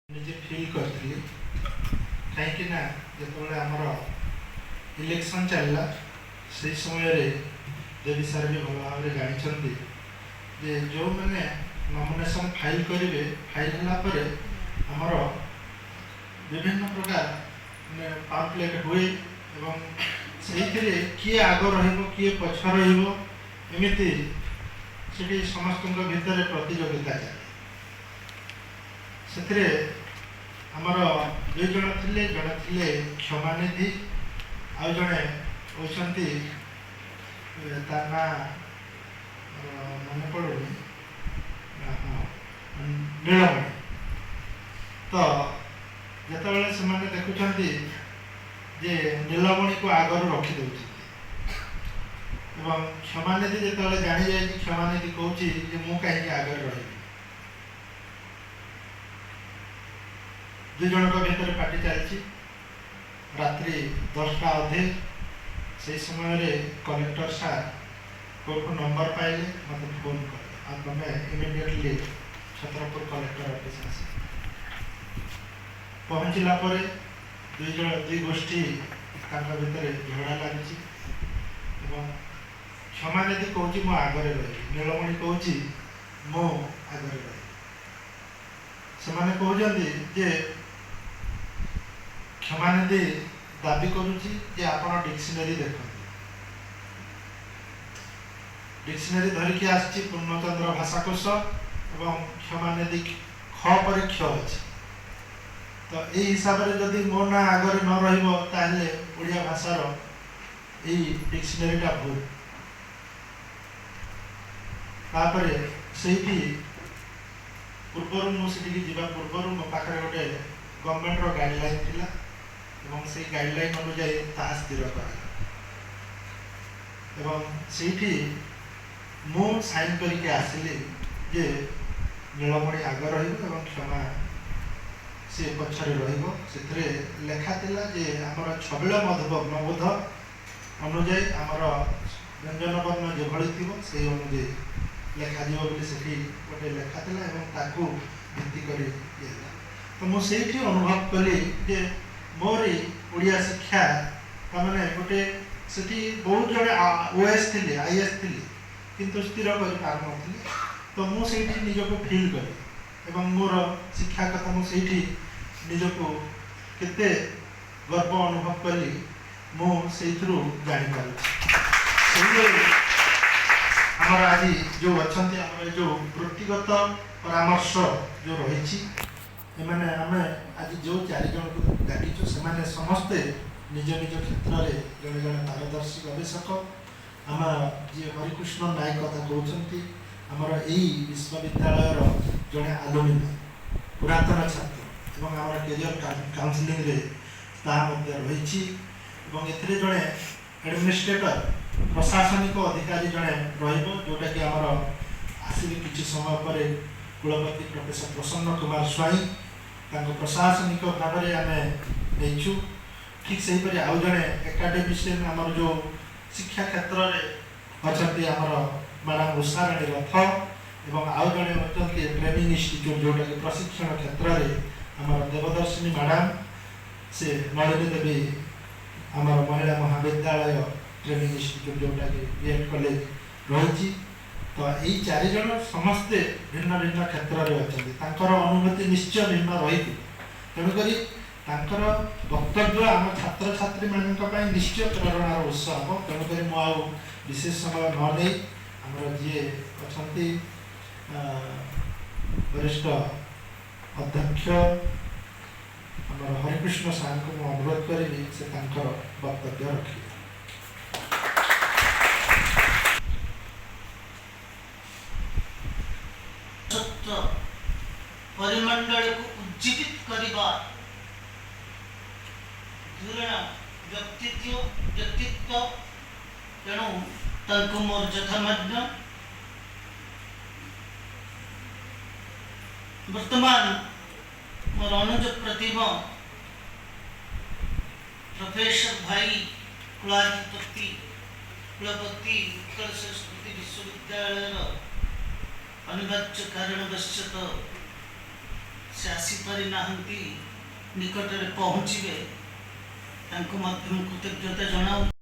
निजे फिल करती कहीं जो आमर इलेक्शन चलला से समय देवी सार भी भल भाव जानते जे जो मैंने नॉमिनेशन फाइल करेंगे फाइल होगापर आमर विभिन्न प्रकार पाम्पलेट हुए से किए आग रे पछ रमती से समस्त भितर प्रतियोगिता चले से आमर दुई जन थे जड़े थे क्षमानिधि आउ जड़े होती तार ना मन पड़ूनी नीलमणि तो जिते से देखुं जे नीलमणि को आगर रखिदे क्षमानिधि जो जानी जाए क्षमानिधि कौन मु कहीं आगे रही दुई जन भर पार्टी चलती रात्रि 10टा अधे से समय कलेक्टर सार कोर्ट नंबर पाइले मत फोन कले तुम इमिडिएटली छत्रपुर कलेक्टर ऑफिस आस पहुँचला दुई गोष्ठी भितर झगड़ा लगी क्षमानिधि कौच मो आगे रही नीलमणि कौच मो आगे रही से कहते क्षमानिधि दाबी करुच्ची आप डिक्शनरी देख डिक्शनरी धरिकी आसी पूर्णचंद्र भाषाकोश और क्षमानिधि ख पर क्ष अच्छे तो यही हिसाब से जदि मो ना आगे न रहा भाषार यही डिक्शनरीटा भूल तापर से पूर्वर मुझे जा पूर्वर मो पाखे गोटे गवर्नमेंट गाइडलाइन थिला से गाइडलाइन अनुजाई ताहा स्थिर कर मु साइन करके आसिली जे नीलमणि आग क्षमा सी पछरे से लेखा थिला जे आमर छबिल मधुबग्नबोध अनुजाई आमर व्यंजन वर्ण जो थी से अनुजाई लेखा जी गोटे लेखा था भित्ति कर तो मुझे अनुभव कली जे मोरी ओडिया शिक्षा तमाने गोटे से बहुत जड़े ओएस थे आईएएस थे किंतु स्थिर कर पार नी तो मुझे निजक फिल करी मोर शिक्षा कथा मुझे निजक केते गर्व अनुभव कली मुझे जापर आमर आज जो अच्छा जो वृत्तिगत परामर्श जो रही मैंने आम आज जो 4 जन को डाकिचु से समस्ते निज निज क्षेत्र में जड़े जड़े पारदर्शी गवेषक आम जी हरिकृष्ण नायक कथा कहते आमर यही विश्वविद्यालय जड़े आलुमिनी पुरातन छात्र और आम कैरियर काउंसलिंग रही जड़े एडमिनिस्ट्रेटर प्रशासनिक अधिकारी जड़े रोटा कि आमर आसवे किसी समय पर कुलपति प्रोफेसर प्रसन्न कुमार स्वाई प्रशासनिक भाव में आम ठीक से ही आउ जड़े एकाडेमिशियन आमर जो शिक्षा क्षेत्र में अच्छा आमर मैडम उषाराणी रथ और आउ जड़े अच्छे ट्रेनिंग इंस्टीट्यूट जोटा कि प्रशिक्षण क्षेत्र में आमर देवदर्शिनी मैडम से नलिनी देवी आमर महिला महाविद्यालय ट्रेनिंग इंस्टीट्यूट जोटा कि बीएड कॉलेज रही तो यही 4 जन समस्ते भिन्न भिन्न क्षेत्र में अच्छा अनुभूति निश्चय भिन्न रही तेणुक वक्तव्य आम छात्र छात्री मान निश्चय प्रेरणार उत्स हम तेणुक मुझे विशेष समय न नहीं आमर जी अच्छा वरिष्ठ अध्यक्ष आमर हरिकृष्ण सार को मुझे अनुरोध करी से वक्तव्य रखिए। परिमंडल को उज्जीवित करिबा व्यक्तित्व तेणु तंकु मोर जथामज्ञ वर्तमान मोर अनुज प्रतिभा प्रोफेसर भाई कुलाधिपति उत्कल संस्कृति विश्वविद्यालय अनिवार्य कारणवश से आसीपारि नाहंती निकटरे पहुँचे तांको मध्यम कृतज्ञता जनाऊ।